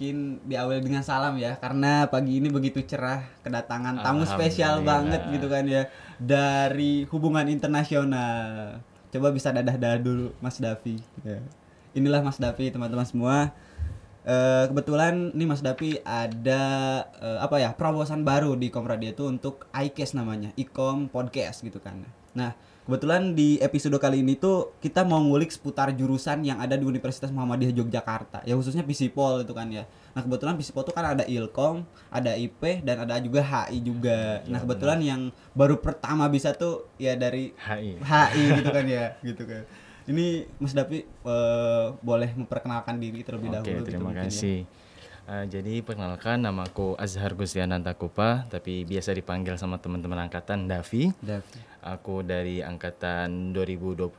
mungkin diawali dengan salam ya, karena pagi ini begitu cerah kedatangan tamu spesial banget gitu kan ya, dari hubungan internasional. Coba bisa dadah-dadah dulu Mas Davi ya. Inilah Mas Davi teman-teman semua. Kebetulan nih Mas Davi ada promosan baru di Komradio itu untuk iCast namanya, Ikom Podcast gitu kan. Nah, kebetulan di episode kali ini tuh kita mau ngulik seputar jurusan yang ada di Universitas Muhammadiyah Yogyakarta, ya khususnya Visipol itu kan ya. Nah, kebetulan Visipol tuh kan ada Ilkom, ada IP dan ada juga HI juga. Nah, kebetulan yang baru pertama bisa tuh ya dari HI gitu kan ya, gitu kan. Ini Mas Davi boleh memperkenalkan diri terlebih dahulu. Oke, terima kasih. Jadi perkenalkan, namaku Azhar Gustiananta Kupa, tapi biasa dipanggil sama teman-teman angkatan Davi. Aku dari angkatan 2022.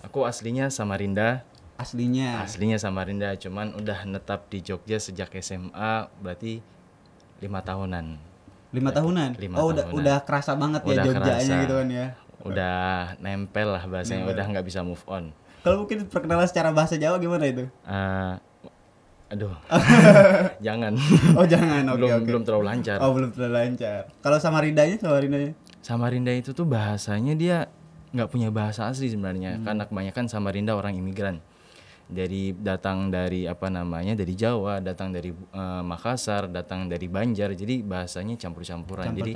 Aku aslinya Samarinda. Aslinya Samarinda, cuman udah netap di Jogja sejak SMA, berarti 5 tahunan. 5 tahunan? Udah kerasa banget ya Jogjanya gitu kan ya. Udah nempel lah bahasanya, udah nggak bisa move on. Kalau mungkin perkenalan secara bahasa Jawa gimana itu? Jangan. Oh jangan, belum terlalu lancar. Oh belum terlalu lancar. Kalau Samarindanya? Samarinda itu tuh bahasanya dia nggak punya bahasa asli sebenarnya, karena kebanyakan Samarinda orang imigran. Dari datang dari dari Jawa, datang dari Makassar, datang dari Banjar, jadi bahasanya campur-campuran. Jadi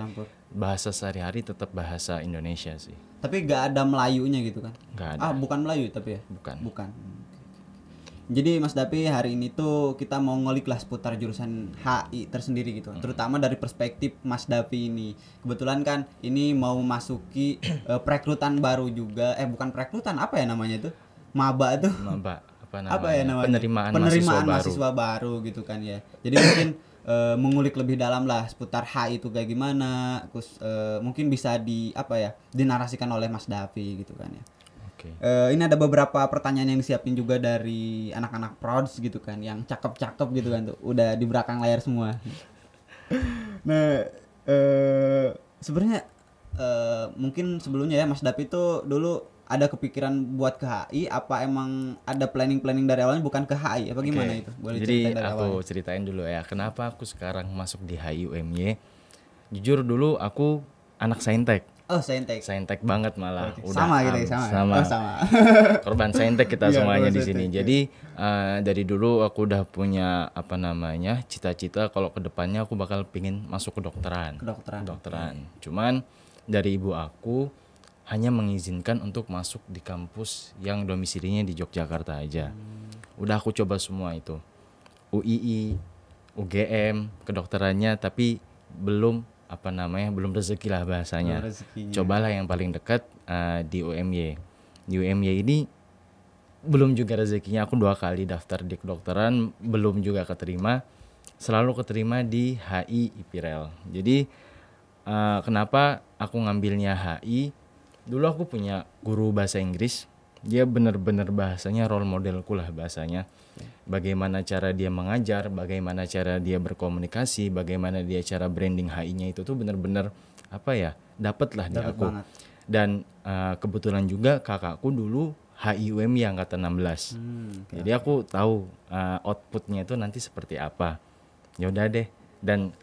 bahasa sehari-hari tetap bahasa Indonesia sih. Tapi nggak ada Melayunya gitu kan? Nggak ada. Bukan Melayu tapi ya? Bukan. Jadi Mas Davi, hari ini tuh kita mau ngulik lah seputar jurusan HI tersendiri gitu, terutama dari perspektif Mas Davi ini. Kebetulan kan ini mau masuki perekrutan baru juga, bukan perekrutan, apa ya namanya itu? Maba itu? Penerimaan mahasiswa baru gitu kan ya. Jadi mungkin mengulik lebih dalam lah seputar HI itu kayak gimana, terus mungkin bisa dinarasikan oleh Mas Davi gitu kan ya. Ini ada beberapa pertanyaan yang disiapin juga dari anak-anak prods gitu kan, yang cakep-cakep gitu kan tuh, udah di belakang layar semua. Nah, sebenarnya mungkin sebelumnya ya Mas Davi tuh dulu ada kepikiran buat ke HI, apa emang ada planning dari awalnya bukan ke HI, apa gimana itu? Boleh jadi aku ceritain dulu ya, kenapa aku sekarang masuk di HI UMY. Jujur dulu aku anak saintek. Oh, saintek banget malah. Udah sama. Korban saintek kita semuanya di sini. Jadi dari dulu aku udah punya cita-cita kalau kedepannya aku bakal pingin masuk ke kedokteran. Cuman dari ibu aku hanya mengizinkan untuk masuk di kampus yang domisilinya di Yogyakarta aja. Udah aku coba semua itu, UII, UGM, kedokterannya, tapi belum rezeki lah bahasanya. Cobalah yang paling dekat di UMY. Di UMY ini belum juga rezekinya, aku 2 kali daftar di kedokteran, belum juga keterima. Selalu keterima di HI IPIREL. Jadi kenapa aku ngambilnya HI? Dulu aku punya guru bahasa Inggris. Dia benar-benar bahasanya role modelku lah bahasanya. Bagaimana cara dia mengajar, bagaimana cara dia berkomunikasi, bagaimana dia cara branding HI-nya itu tuh benar-benar dapet lah di aku. Banget. Dan kebetulan juga kakakku dulu HI UMY angkatan 16. Jadi aku tahu outputnya itu nanti seperti apa. Ya udah deh. Dan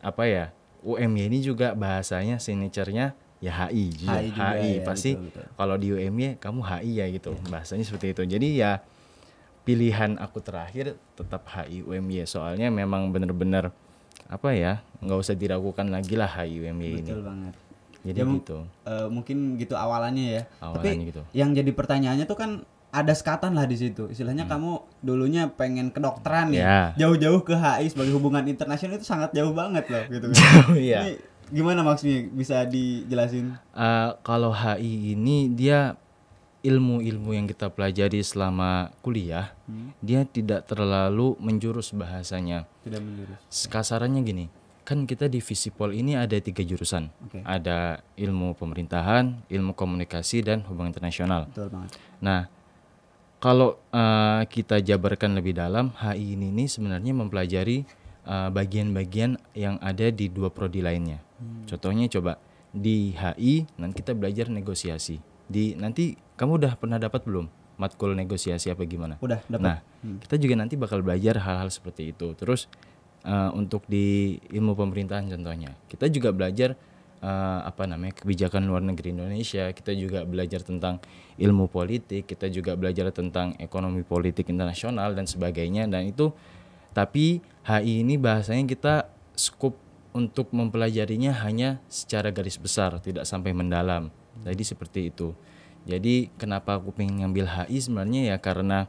UMY ini juga bahasanya signature-nya ya HI juga. HI pasti kalau di UMY kamu HI ya gitu. Bahasanya seperti itu. Jadi ya pilihan aku terakhir tetap HI UMY, soalnya memang benar-benar nggak usah diragukan lagi lah HI UMY ini. Betul banget. Jadi ya, gitu. Mungkin gitu awalnya ya. Tapi gitu. Yang jadi pertanyaannya tuh kan ada sekatan lah di situ. Istilahnya kamu dulunya pengen kedokteran nih, jauh-jauh ke HI sebagai hubungan internasional itu sangat jauh banget loh gitu kan. Ini gimana maksudnya, bisa dijelasin? Kalau HI ini dia ilmu-ilmu yang kita pelajari selama kuliah, dia tidak terlalu menjurus bahasanya. Tidak menjurus. Kasarannya gini, kan kita di Visipol ini ada 3 jurusan. Ada ilmu pemerintahan, ilmu komunikasi, dan hubungan internasional. Betul banget. Nah, kalau kita jabarkan lebih dalam, HI ini sebenarnya mempelajari bagian-bagian yang ada di 2 prodi lainnya. Contohnya coba di HI nanti kita belajar negosiasi. Nanti kamu udah pernah dapat belum matkul negosiasi apa gimana? Udah dapat. Nah, kita juga nanti bakal belajar hal-hal seperti itu. Terus untuk di ilmu pemerintahan contohnya, kita juga belajar kebijakan luar negeri Indonesia. Kita juga belajar tentang ilmu politik, kita juga belajar tentang ekonomi politik internasional dan sebagainya. Dan itu, tapi HI ini bahasanya kita skup untuk mempelajarinya hanya secara garis besar, tidak sampai mendalam. Jadi seperti itu. Jadi kenapa aku pengen ngambil HI sebenarnya ya karena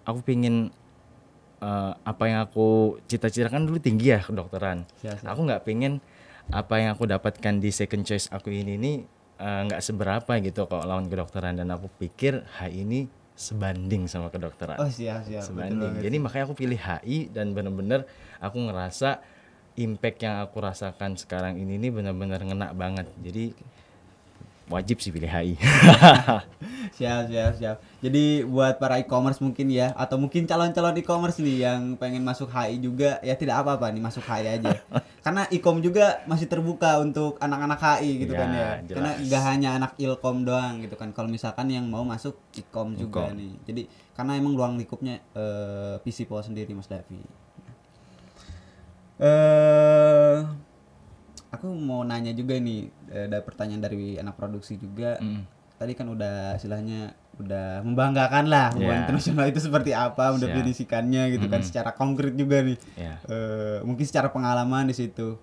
aku pengen apa yang aku cita-citakan dulu tinggi ya kedokteran. Aku nggak pengen apa yang aku dapatkan di second choice aku ini nggak seberapa gitu kalau lawan kedokteran, dan aku pikir HI ini sebanding sama kedokteran. Oh siap. Sebanding. Jadi makanya aku pilih HI dan benar-benar aku ngerasa impact yang aku rasakan sekarang ini benar-benar ngena banget. Jadi wajib sih pilih HI. Siap. Jadi buat para e-commerce mungkin ya, atau mungkin calon-calon e-commerce nih yang pengen masuk HI juga, ya tidak apa-apa nih masuk HI aja. Karena e-com juga masih terbuka untuk anak-anak HI gitu kan ya. Jelas. Karena gak hanya anak ilkom doang gitu kan. Kalau misalkan yang mau masuk e-com juga nih. Jadi karena emang ruang lingkupnya Visipol sendiri Mas Davi. Aku mau nanya juga nih, ada pertanyaan dari anak produksi juga. Tadi kan udah istilahnya udah membanggakan lah hubungan internasional itu seperti apa, mendefinisikannya gitu kan secara konkret juga nih. Mungkin secara pengalaman di situ,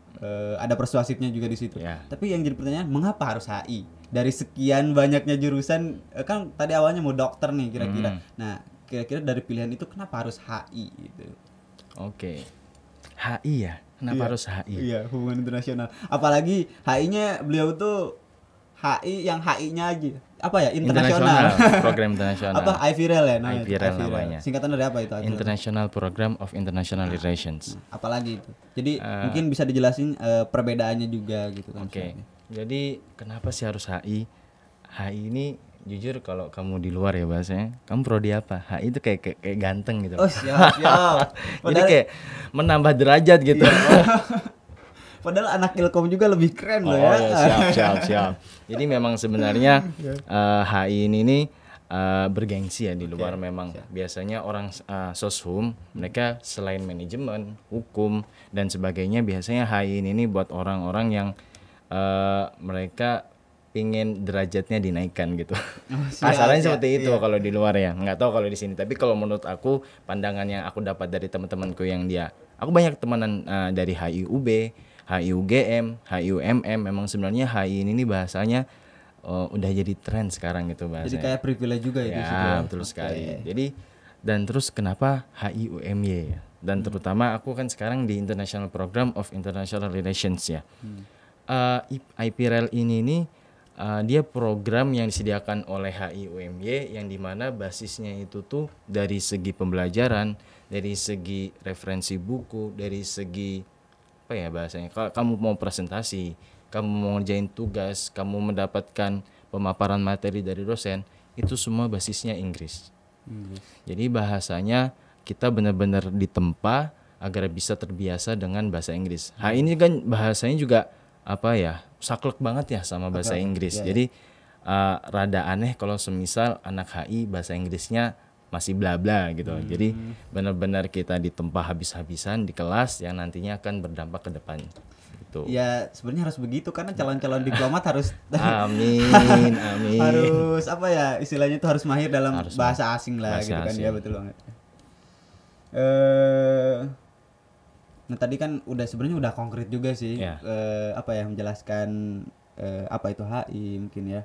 ada persuasifnya juga di situ. Tapi yang jadi pertanyaan, mengapa harus HI? Dari sekian banyaknya jurusan, kan tadi awalnya mau dokter nih kira-kira. Nah, kira-kira dari pilihan itu kenapa harus HI gitu? Oke. HI ya. Kenapa harus HI? Iya, hubungan internasional. Apalagi HI-nya beliau tuh HI yang HI-nya aja. Apa ya? Internasional. Program internasional. Apa? IVREL ya namanya? IVREL namanya. Singkatan dari apa itu? International Program of International Relations. Apalagi itu. Jadi mungkin bisa dijelasin perbedaannya juga gitu kan. Oke. Jadi kenapa sih harus HI? HI ini jujur kalau kamu di luar ya bahasanya, kamu prodi apa? HI itu kayak ganteng gitu. Oh siap. Jadi kayak menambah derajat gitu. Padahal anak ilkom juga lebih keren loh ya. Siap. Jadi memang sebenarnya HI ini bergengsi ya di luar. Memang biasanya orang soshum mereka selain manajemen, hukum dan sebagainya, biasanya HI ini buat orang-orang yang mereka pingin derajatnya dinaikkan gitu. Asalnya seperti itu kalau di luar ya. Nggak tahu kalau di sini. Tapi kalau menurut aku, pandangan yang aku dapat dari teman-temanku yang aku banyak temenan dari HIUB, HIUGM, HIUMM. Memang sebenarnya HI ini bahasanya udah jadi tren sekarang gitu bahasanya. Jadi kayak privilege juga itu. Ya, betul sekali. Jadi dan terus kenapa HIUMY ya? Dan terutama aku kan sekarang di International Program of International Relations ya. IPREL ini dia program yang disediakan oleh HIUMY yang dimana basisnya itu tuh dari segi pembelajaran, dari segi referensi buku, dari segi apa ya bahasanya, kalau kamu mau presentasi, kamu mau ngerjain tugas, kamu mendapatkan pemaparan materi dari dosen, itu semua basisnya Inggris. Jadi bahasanya kita benar-benar ditempa agar bisa terbiasa dengan bahasa Inggris. Ini kan bahasanya juga apa ya, saklek banget ya sama bahasa Inggris. Jadi rada aneh kalau semisal anak HI bahasa Inggrisnya masih bla bla gitu. Jadi benar-benar kita ditempa habis-habisan di kelas yang nantinya akan berdampak ke depan. Gitu. Ya sebenarnya harus begitu karena calon-calon diplomat harus amin. Harus apa ya istilahnya itu harus mahir dalam bahasa asing lah gitu kan. Ya betul banget. Nah tadi kan sebenarnya udah konkret juga sih menjelaskan apa itu HI mungkin ya,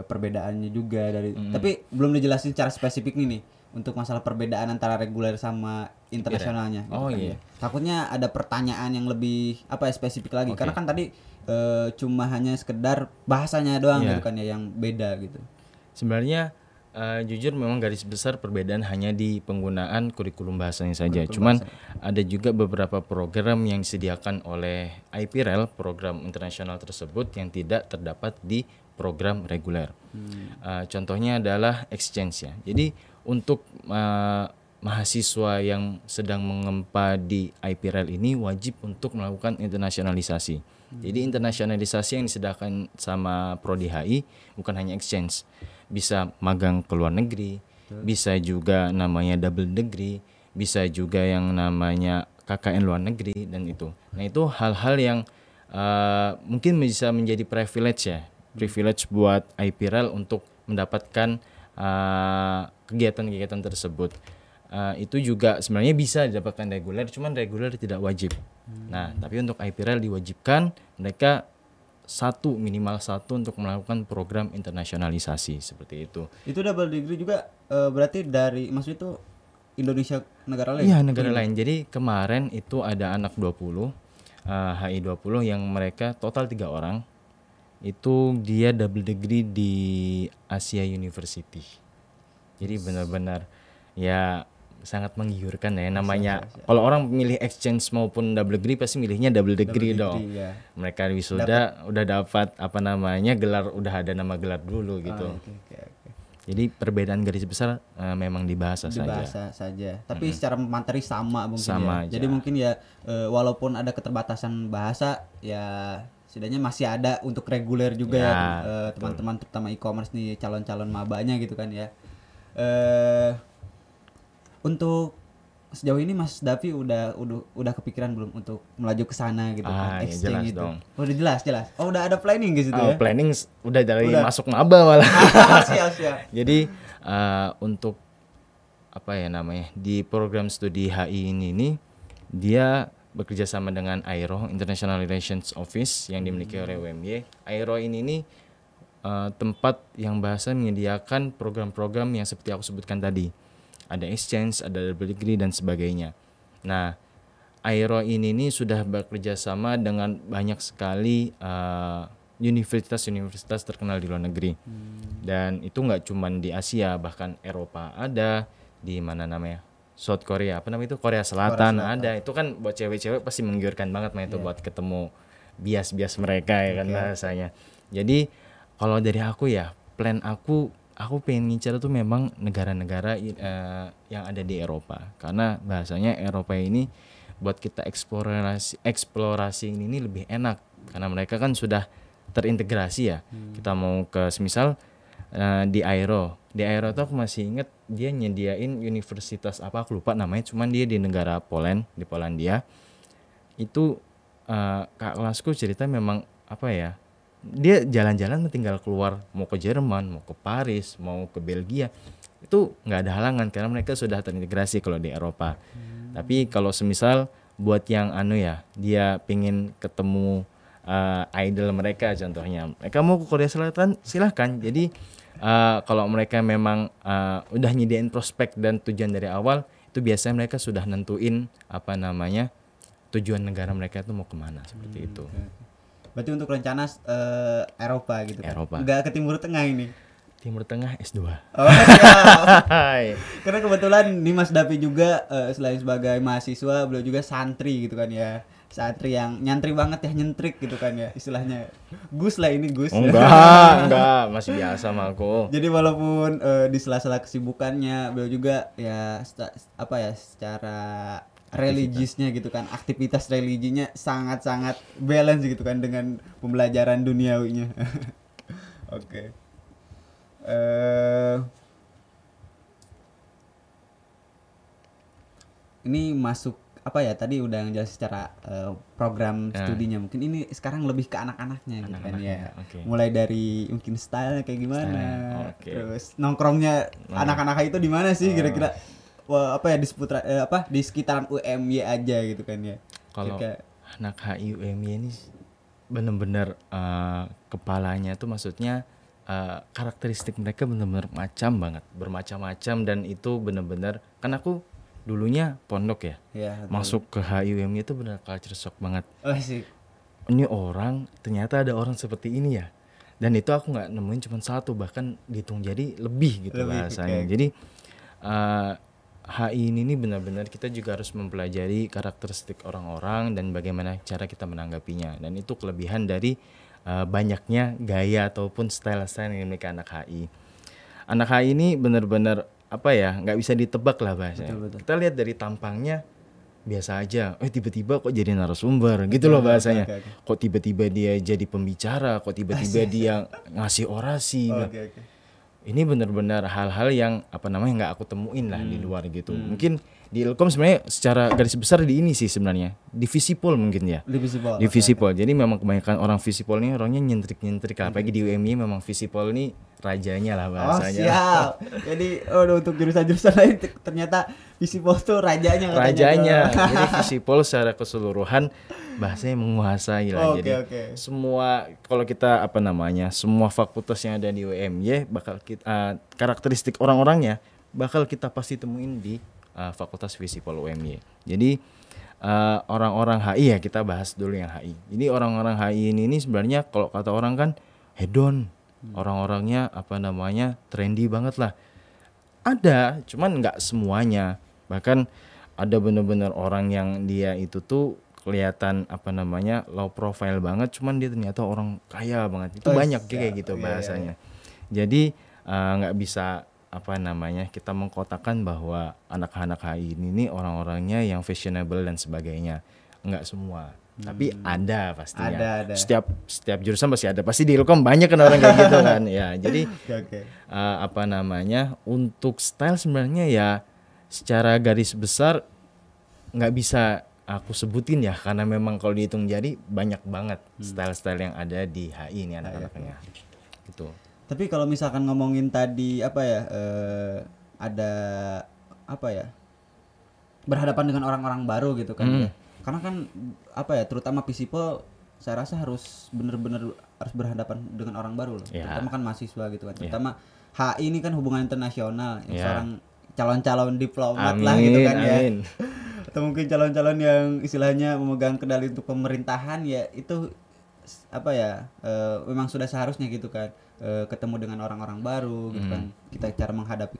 perbedaannya juga dari tapi belum dijelasin secara spesifik nih untuk masalah perbedaan antara reguler sama internasionalnya gitu kan ya. Takutnya ada pertanyaan yang lebih spesifik lagi karena kan tadi cuma hanya sekedar bahasanya doang gitu kan ya yang beda gitu. Sebenarnya jujur memang garis besar perbedaan hanya di penggunaan kurikulum bahasanya saja. Cuman ada juga beberapa program yang disediakan oleh IPREL, program internasional tersebut yang tidak terdapat di program reguler. Contohnya adalah exchange ya. Jadi untuk mahasiswa yang sedang mengempa di IPREL ini wajib untuk melakukan internasionalisasi. Jadi internasionalisasi yang disediakan sama Prodi HI bukan hanya exchange, bisa magang ke luar negeri, bisa juga namanya double degree, bisa juga yang namanya KKN luar negeri dan itu. Nah itu hal-hal yang mungkin bisa menjadi privilege buat IPREL untuk mendapatkan kegiatan-kegiatan tersebut. Itu juga sebenarnya bisa didapatkan reguler, cuman reguler tidak wajib. Nah, tapi untuk IPREL diwajibkan mereka minimal satu untuk melakukan program internasionalisasi seperti itu. Itu double degree juga berarti maksudnya itu Indonesia negara lain? Iya, negara lain. Jadi kemarin itu ada anak 20 HI 20 yang mereka total 3 orang. Itu dia double degree di Asia University. Jadi benar-benar ya sangat menggiurkan ya namanya. Kalau orang milih exchange maupun double degree pasti milihnya double degree dong. Ya. Mereka wisuda udah dapat gelar, udah ada nama gelar dulu gitu. Okay. Jadi perbedaan garis besar memang di bahasa saja. Tapi secara materi sama mungkin sama ya. Aja. Jadi mungkin ya walaupun ada keterbatasan bahasa ya setidaknya masih ada untuk reguler juga ya teman-teman terutama e-commerce nih calon-calon mabanya gitu kan ya. Untuk sejauh ini Mas Davi udah kepikiran belum untuk melaju ke sana gitu kan? Exchange gitu. Oh, udah jelas. Oh, udah ada planning gitu ya? Planning udah dari masuk maba malah. Siap. Jadi untuk di program studi HI ini dia bekerja sama dengan AIRO, International Relations Office yang dimiliki oleh UMY. AIRO ini tempat yang bahasa menyediakan program-program yang seperti aku sebutkan tadi. Ada exchange, ada double degree dan sebagainya. Nah, AIRO ini sudah bekerja sama dengan banyak sekali universitas-universitas terkenal di luar negeri. Dan itu nggak cuma di Asia, bahkan Eropa ada, di mana namanya South Korea, Korea Selatan ada. Itu kan buat cewek-cewek pasti menggiurkan banget itu buat ketemu bias-bias mereka ya kan bahasanya. Jadi kalau dari aku ya, plan aku pengen ngincar tuh memang negara-negara yang ada di Eropa, karena bahasanya Eropa ini buat kita eksplorasi ini lebih enak karena mereka kan sudah terintegrasi ya. Kita mau ke semisal di AIRO tuh aku masih inget dia nyediain universitas aku lupa namanya, cuman dia di negara di Polandia. Itu kak kelasku cerita memang dia jalan-jalan tinggal keluar, mau ke Jerman, mau ke Paris, mau ke Belgia, itu nggak ada halangan karena mereka sudah terintegrasi kalau di Eropa. Tapi kalau semisal buat yang dia pingin ketemu idol mereka, contohnya mereka mau ke Korea Selatan, silahkan. Jadi kalau mereka memang udah nyediain prospek dan tujuan dari awal, itu biasanya mereka sudah nentuin tujuan negara mereka itu mau kemana, seperti itu. Berarti untuk rencana Eropa gitu kan? Eropa. Nggak ke Timur Tengah ini? Timur Tengah S2. Oh iya. Karena kebetulan nih Mas Davi juga selain sebagai mahasiswa, beliau juga santri gitu kan ya. Santri yang nyantri banget ya, nyentrik gitu kan ya istilahnya. Gus. Enggak, masih biasa sama aku. Jadi walaupun di sela-sela kesibukannya, beliau juga ya secara religiusnya gitu kan, aktivitas religinya sangat-sangat balance gitu kan dengan pembelajaran duniawinya. Oke. Ini masuk tadi udah ngejelasin secara program studinya, mungkin ini sekarang lebih ke anak-anaknya gitu kan ya. Okay. Mulai dari mungkin style kayak gimana, terus nongkrongnya anak-anak itu di mana sih kira-kira? Di sekitaran UMY aja gitu kan ya. Kalau anak HI UMY ini benar-benar kepalanya tuh maksudnya karakteristik mereka benar-benar bermacam-macam dan itu benar-benar kan aku dulunya pondok ya. Masuk ke HI UMY itu benar culture shock banget. Sih. Ini orang ternyata ada orang seperti ini ya. Dan itu aku nggak nemuin cuma satu, bahkan dihitung jadi lebih gitu bahasanya. Jadi HI ini benar-benar kita juga harus mempelajari karakteristik orang-orang dan bagaimana cara kita menanggapinya. Dan itu kelebihan dari banyaknya gaya ataupun style-style yang dimiliki anak HI. Anak HI ini benar-benar apa ya, nggak bisa ditebak lah bahasanya. Betul. Kita lihat dari tampangnya biasa aja, tiba-tiba kok jadi narasumber gitu loh bahasanya. Okay. Kok tiba-tiba dia jadi pembicara, kok tiba-tiba dia ngasih orasi. Ini benar-benar hal-hal yang apa namanya nggak aku temuin lah di luar gitu. Mungkin di Ilkom sebenarnya secara garis besar di ini sih sebenarnya di Visipol mungkin ya. Di Visipol. Jadi memang kebanyakan orang Visipol ini orangnya nyentrik lah. Apalagi di UMY memang Visipol ini rajanya lah bahasanya. Oh siap. Jadi untuk jurusan-jurusan lain ternyata Visipol tuh rajanya katanya. Rajanya. Jadi Visipol secara keseluruhan bahasanya menguasai lah. Jadi semua kalau kita apa namanya semua fakultas yang ada di UMY bakal kita karakteristik orang-orangnya bakal kita pasti temuin di Fakultas Visipol UMY. Jadi orang-orang HI ya kita bahas dulu yang HI. Jadi orang-orang HI ini sebenarnya kalau kata orang kan hedon, orang-orangnya apa namanya trendy banget lah. Ada, cuman nggak semuanya. Bahkan ada benar-benar orang yang dia itu tuh kelihatan apa namanya low profile banget, cuman dia ternyata orang kaya banget. Itu banyak kayak gitu bahasanya. Jadi nggak bisa apa namanya kita mengkotakan bahwa anak-anak HI ini orang-orangnya yang fashionable dan sebagainya. Enggak semua, tapi ada pastinya. Ada. Setiap jurusan pasti ada. Pasti di Ilkom banyak kan orang kayak gitu kan. Ya, jadi apa namanya untuk style sebenarnya ya secara garis besar nggak bisa aku sebutin ya karena memang kalau dihitung jadi banyak banget style-style yang ada di HI ini anak-anaknya. Gitu. Tapi kalau misalkan ngomongin tadi apa ya ada apa ya berhadapan dengan orang-orang baru gitu kan ya. Karena kan apa ya terutama Visipol saya rasa harus benar-benar harus berhadapan dengan orang baru loh. Terutama kan mahasiswa gitu kan. Terutama HI ini kan hubungan internasional yang seorang calon-calon diplomat lah gitu kan ya. Atau mungkin calon-calon yang istilahnya memegang kendali untuk pemerintahan ya itu apa ya memang sudah seharusnya gitu kan ketemu dengan orang-orang baru gitu kan kita cara menghadapi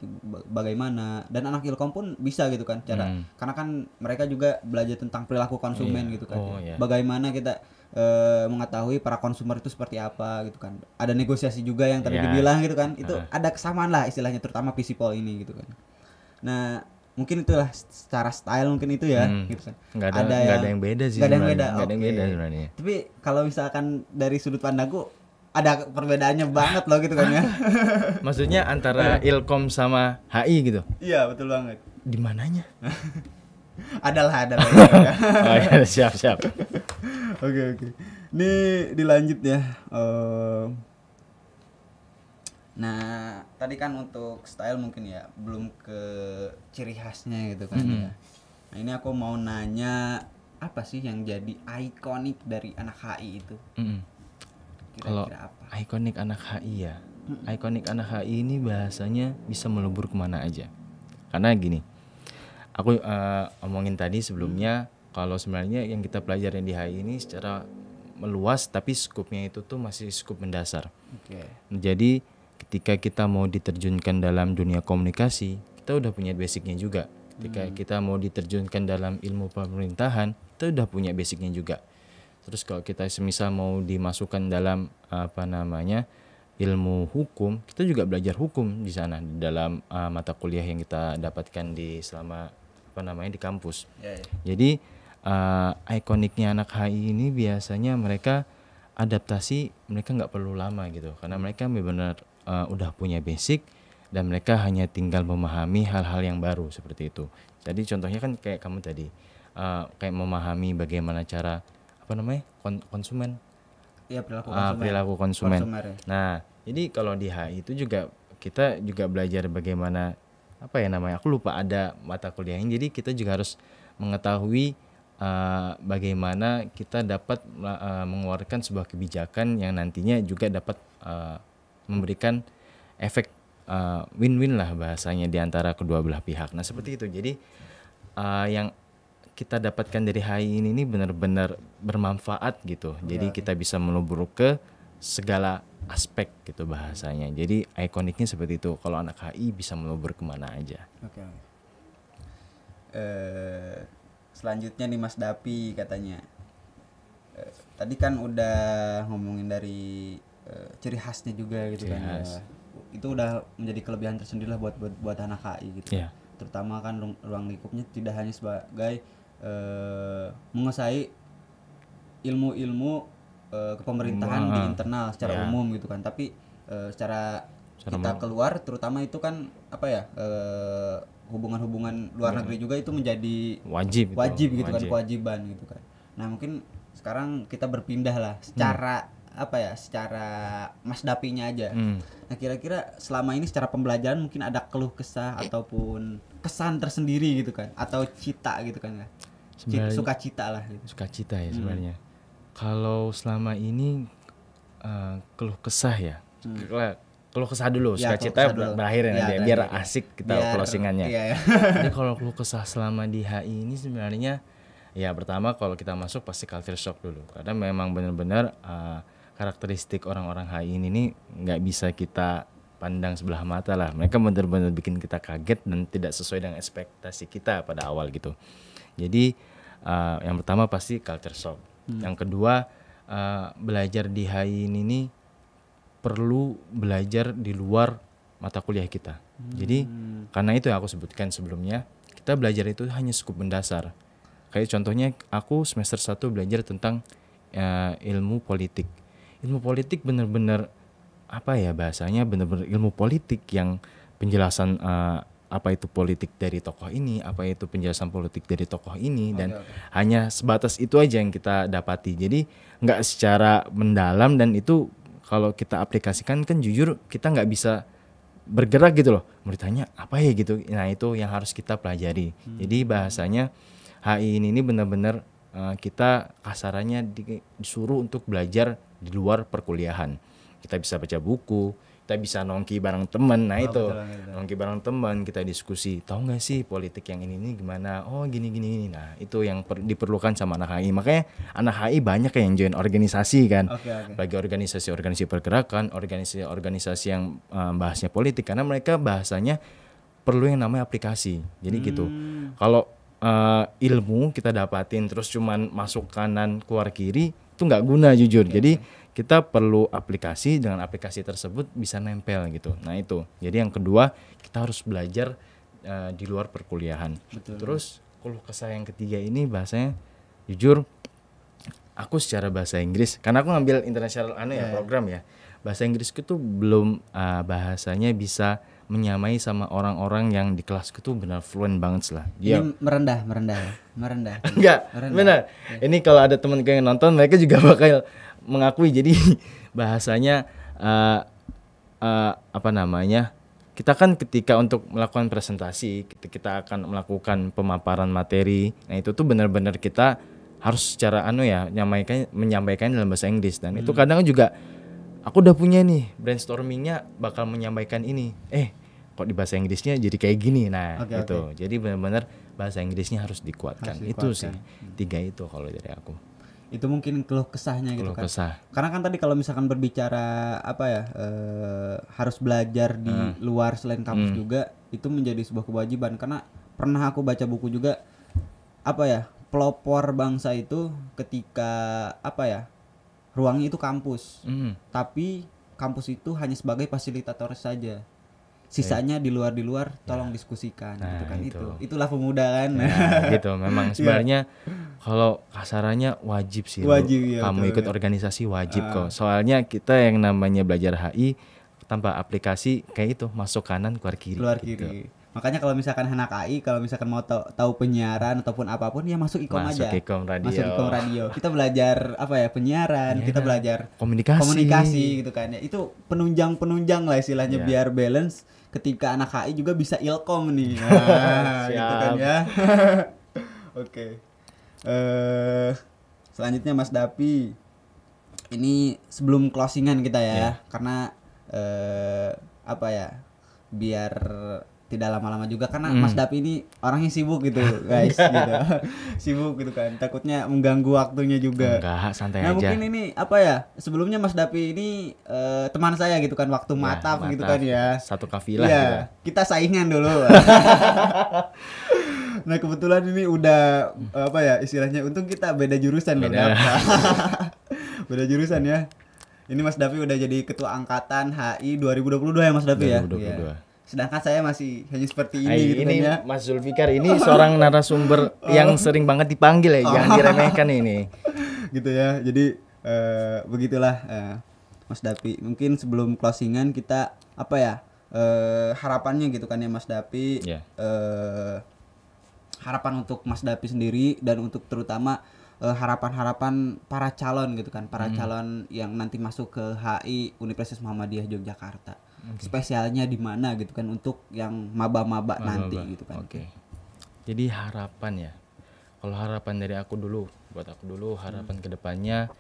bagaimana dan anak Ilkom pun bisa gitu kan cara karena kan mereka juga belajar tentang perilaku konsumen gitu kan bagaimana kita mengetahui para konsumer itu seperti apa gitu kan ada negosiasi juga yang tadi dibilang gitu kan itu ada kesamaan lah istilahnya terutama Visipol ini gitu kan. Nah mungkin itulah secara style mungkin itu ya gitu kan. Nggak ada yang beda sih. Nggak ada yang beda. Nggak ada yang beda sebenarnya. Tapi kalau misalkan dari sudut pandangku ada perbedaannya banget loh gitu kan ya. Maksudnya antara Ilkom sama HI gitu. Iya betul banget. Di mananya? Adalah. Oh ya siap. Oke. Ini dilanjut ya. Nah, tadi kan untuk style mungkin ya belum ke ciri khasnya gitu kan ya. Nah, ini aku mau nanya apa sih yang jadi ikonik dari anak HI itu? Kalau ikonik anak HI ya. Ikonik anak HI ini bahasanya bisa melebur kemana aja. Karena gini, aku omongin tadi sebelumnya kalau sebenarnya yang kita pelajarin di HI ini secara meluas tapi skupnya itu tuh masih skup mendasar. Jadi ketika kita mau diterjunkan dalam dunia komunikasi, kita udah punya basicnya juga. Ketika kita mau diterjunkan dalam ilmu pemerintahan, kita udah punya basicnya juga. Terus kalau kita semisal mau dimasukkan dalam apa namanya ilmu hukum, kita juga belajar hukum di sana dalam mata kuliah yang kita dapatkan di selama apa namanya di kampus. Jadi ikoniknya anak HI ini biasanya mereka adaptasi mereka nggak perlu lama gitu, karena mereka benar-benar udah punya basic dan mereka hanya tinggal memahami hal-hal yang baru seperti itu. Jadi contohnya kan kayak kamu tadi kayak memahami bagaimana cara apa namanya konsumen perilaku konsumen. Nah jadi kalau di HI itu juga kita juga belajar bagaimana apa ya namanya aku lupa ada mata kuliahnya. Jadi kita juga harus mengetahui bagaimana kita dapat mengeluarkan sebuah kebijakan yang nantinya juga dapat memberikan efek win-win lah bahasanya di antara kedua belah pihak. Nah seperti itu. Jadi yang kita dapatkan dari HI ini benar-benar bermanfaat gitu. Jadi kita bisa melebur ke segala aspek gitu bahasanya. Jadi ikoniknya seperti itu. Kalau anak HI bisa melebur kemana aja. Selanjutnya nih Mas Dapi katanya. Tadi kan udah ngomongin dari ciri khasnya juga gitu kan ya. itu udah menjadi kelebihan tersendiri lah buat anak HI gitu. Yeah. Terutama kan ruang lingkupnya tidak hanya sebagai menguasai ilmu-ilmu kepemerintahan di internal secara umum gitu kan, tapi secara kita keluar terutama itu kan apa ya, hubungan-hubungan luar negeri juga itu menjadi wajib gitu kan, kewajiban gitu kan. Nah mungkin sekarang kita berpindah lah secara apa ya, secara Mas Dapinya aja. Nah kira-kira selama ini secara pembelajaran mungkin ada keluh kesah ataupun kesan tersendiri gitu kan, atau cita gitu kan ya, sukacita lah gitu. Sukacita ya sebenarnya. Kalau selama ini keluh kesah ya, keluh kesah dulu, sukacita berakhir ya, biar asik kita closingannya. Jadi kalau keluh kesah selama di HI ini sebenarnya ya pertama kalau kita masuk pasti culture shock dulu, karena memang benar-benar karakteristik orang-orang HI ini nggak bisa kita pandang sebelah mata lah. Mereka benar-benar bikin kita kaget dan tidak sesuai dengan ekspektasi kita pada awal gitu. Jadi yang pertama pasti culture shock. Yang kedua belajar di HI ini perlu belajar di luar mata kuliah kita. Jadi karena itu yang aku sebutkan sebelumnya, kita belajar itu hanya cukup mendasar. Kayak contohnya aku semester 1 belajar tentang ilmu politik. Ilmu politik benar-benar apa ya bahasanya, benar-benar ilmu politik yang penjelasan apa itu politik dari tokoh ini, apa itu penjelasan politik dari tokoh ini, dan hanya sebatas itu aja yang kita dapati. Jadi nggak secara mendalam, dan itu kalau kita aplikasikan kan jujur kita nggak bisa bergerak gitu loh. Mau ditanya apa ya gitu. Nah itu yang harus kita pelajari. Jadi bahasanya HI ini benar-benar kita kasarannya disuruh untuk belajar di luar perkuliahan. Kita bisa baca buku, kita bisa nongki bareng teman. Nah itu nongki bareng teman, kita diskusi, tahu nggak sih politik yang ini gimana, oh gini. Nah itu yang diperlukan sama anak HI. Makanya anak HI banyak yang join organisasi kan, bagi organisasi pergerakan, organisasi yang bahasnya politik, karena mereka bahasanya perlu yang namanya aplikasi. Jadi gitu. Kalau ilmu kita dapatin terus cuman masuk kanan keluar kiri, itu nggak guna jujur. Jadi kita perlu aplikasi, dengan aplikasi tersebut bisa nempel gitu. Nah itu. Jadi yang kedua kita harus belajar di luar perkuliahan. Terus keluh kesah yang ketiga ini bahasanya jujur aku secara bahasa Inggris, karena aku ngambil international program ya. Bahasa Inggrisku tuh belum bahasanya bisa menyamai sama orang-orang yang di kelasku tuh benar fluent banget lah. Ini merendah. Enggak, benar. Ini kalau ada teman yang nonton mereka juga bakal mengakui. Jadi bahasanya apa namanya, kita kan ketika untuk melakukan presentasi, kita akan melakukan pemaparan materi. Nah itu tuh benar-benar kita harus secara menyampaikan dalam bahasa Inggris. Dan itu kadang juga aku udah punya nih brainstormingnya bakal menyampaikan ini, kok di bahasa Inggrisnya jadi kayak gini. Nah gitu. Jadi benar-benar bahasa Inggrisnya harus dikuatkan. Itu sih 3 itu kalau dari aku. Itu mungkin keluh kesahnya gitu kan. Karena kan tadi kalau misalkan berbicara apa ya, harus belajar di luar selain kampus juga, itu menjadi sebuah kewajiban. Karena pernah aku baca buku juga, apa ya, pelopor bangsa itu ketika apa ya, ruangnya itu kampus, tapi kampus itu hanya sebagai fasilitator saja. Sisanya di luar tolong diskusikan gitu kan. Itulah pemuda kan. Gitu. Memang sebenarnya kalau kasarannya wajib sih. Kamu ikut organisasi wajib kok. Soalnya kita yang namanya belajar HI tanpa aplikasi kayak itu, masuk kanan keluar kiri. Gitu. Makanya kalau misalkan anak HI, kalau misalkan mau tahu penyiaran ataupun apapun, ya masuk Ikom aja. Masuk Ikom Radio. Kita belajar apa ya, penyiaran, kita belajar komunikasi gitu kan ya. Itu penunjang lah istilahnya, biar balance ketika anak HI juga bisa ilkom nih. Nah, gitu kan ya. Oke. Selanjutnya Mas Dapi. Ini sebelum closingan kita ya, karena apa ya, biar tidak lama-lama juga, karena Mas Dapi ini orangnya sibuk gitu guys. Gitu. Sibuk gitu kan, takutnya mengganggu waktunya juga. Enggak, santai aja. Nah mungkin ini apa ya, sebelumnya Mas Dapi ini teman saya gitu kan, waktu mataf gitu kan ya. Satu kafilah gitu. Kita saingan dulu. Nah kebetulan ini udah apa ya istilahnya, untung kita beda jurusan loh. Beda jurusan ya. Ini Mas Davi udah jadi ketua angkatan HI 2022 ya Mas Davi 2022. ya. Sedangkan saya masih hanya seperti ini gitu ini kan ya. Mas Zulfikar ini seorang narasumber yang sering banget dipanggil ya, jangan diremehkan ini. Gitu ya. Jadi begitulah Mas Davi. Mungkin sebelum closingan kita apa ya? Harapannya gitu kan ya Mas Davi. Yeah. Harapan untuk Mas Davi sendiri dan untuk terutama harapan-harapan para calon gitu kan, para calon yang nanti masuk ke HI Universitas Muhammadiyah Yogyakarta. Spesialnya di mana gitu kan untuk yang maba-maba nanti gitu kan. Oke. Jadi harapan ya. Kalau harapan dari aku dulu, buat aku dulu harapan kedepannya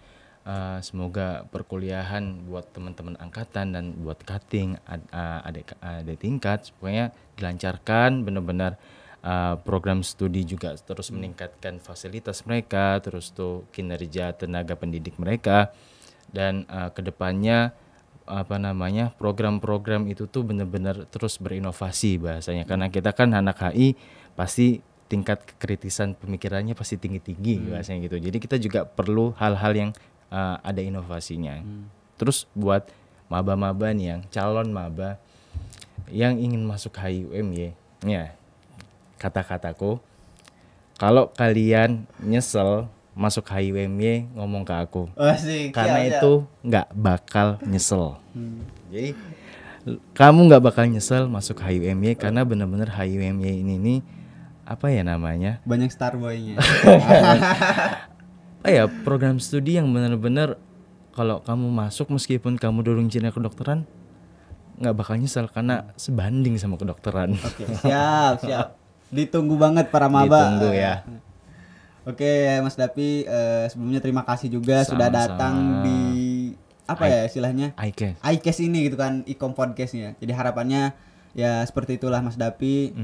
semoga perkuliahan buat teman-teman angkatan dan buat cutting adik tingkat pokoknya dilancarkan, benar-benar program studi juga terus meningkatkan fasilitas mereka, terus tuh kinerja tenaga pendidik mereka, dan kedepannya apa namanya program-program itu tuh benar-benar terus berinovasi bahasanya, karena kita kan anak HI pasti tingkat kekritisan pemikirannya pasti tinggi-tinggi bahasanya gitu. Jadi kita juga perlu hal-hal yang ada inovasinya. Terus buat maba-maba nih yang calon maba yang ingin masuk HIUMY ya, kata-kataku, kalau kalian nyesel masuk HIUMY ngomong ke aku. Karena itu nggak bakal nyesel. Jadi kamu nggak bakal nyesel masuk HIUMY karena benar-benar HIUMY ini apa ya namanya? Banyak starboy-nya. Program studi yang benar-benar kalau kamu masuk meskipun kamu dulu jenjang kedokteran nggak bakal nyesel karena sebanding sama kedokteran. Oke, siap. Ditunggu banget para maba. Ditunggu ya. Oke, Mas Davi, sebelumnya terima kasih juga sudah datang di apa ya istilahnya? iCast ini gitu kan, Ikom Podcastnya. Jadi harapannya ya seperti itulah Mas Davi,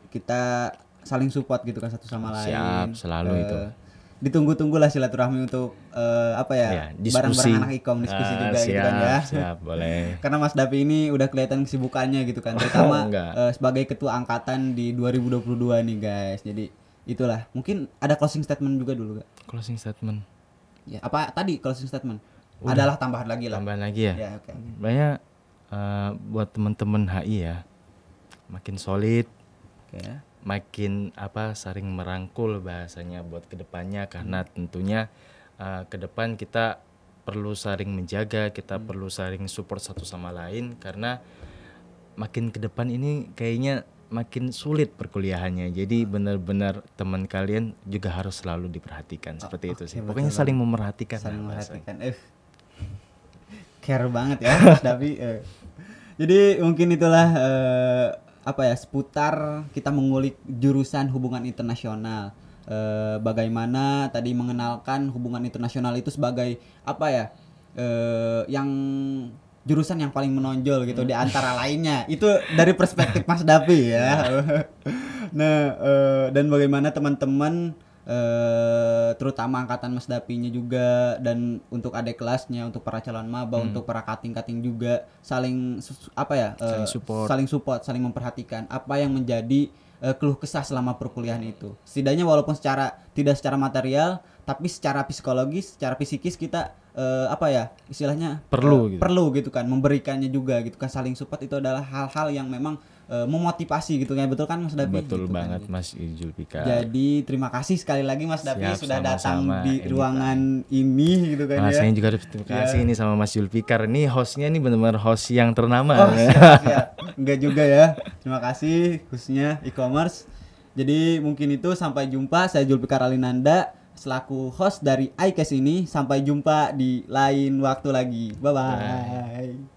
kita saling support gitu kan satu sama lain. Siap, selalu itu. Ditunggu-tunggulah silaturahmi untuk bareng-bareng anak Ikom diskusi juga siap, gitu kan ya. Siap, boleh. Karena Mas Davi ini udah kelihatan kesibukannya gitu kan, terutama sebagai ketua angkatan di 2022 nih guys. Jadi itulah, mungkin ada closing statement juga dulu gak? Closing statement. Ya, apa tadi closing statement? Adalah tambahan lagi lah. Tambahan lagi ya. Ya, oke. Banyak buat teman-teman HI ya, makin solid. Oke. Makin saring merangkul bahasanya buat kedepannya, karena tentunya ke depan kita perlu saling menjaga, kita perlu saling support satu sama lain, karena makin ke depan ini kayaknya makin sulit perkuliahannya. Jadi benar-benar teman kalian juga harus selalu diperhatikan seperti itu sih. Pokoknya saling memerhatikan. Saling memerhatikan. Care banget ya Mas Davi. Jadi mungkin itulah seputar kita mengulik jurusan hubungan internasional. Bagaimana tadi mengenalkan hubungan internasional itu sebagai yang jurusan yang paling menonjol gitu di antara lainnya. Itu dari perspektif Mas Davi ya. Nah, dan bagaimana teman-teman terutama angkatan Mas Dapinya juga, dan untuk adik kelasnya, untuk para calon maba, untuk para kating-kating juga saling support, saling memperhatikan apa yang menjadi keluh kesah selama perkuliahan itu. Setidaknya walaupun tidak secara material, tapi secara psikologis, secara psikis kita istilahnya perlu gitu kan, memberikannya juga gitu kan. Saling support itu adalah hal-hal yang memang memotivasi gitu kan. Betul kan Mas Davi? Betul gitu banget kan. Mas Zulfikar. Jadi terima kasih sekali lagi Mas Davi sudah datang di ruangan ini gitu kan. Saya juga harus terima kasih ini sama Mas Zulfikar. Ini hostnya nih benar-benar host yang ternama. Siap. Enggak juga ya. Terima kasih khususnya e-commerce. Jadi mungkin itu, sampai jumpa. Saya Zulfikar Alinanda selaku host dari iCast ini. Sampai jumpa di lain waktu lagi. Bye.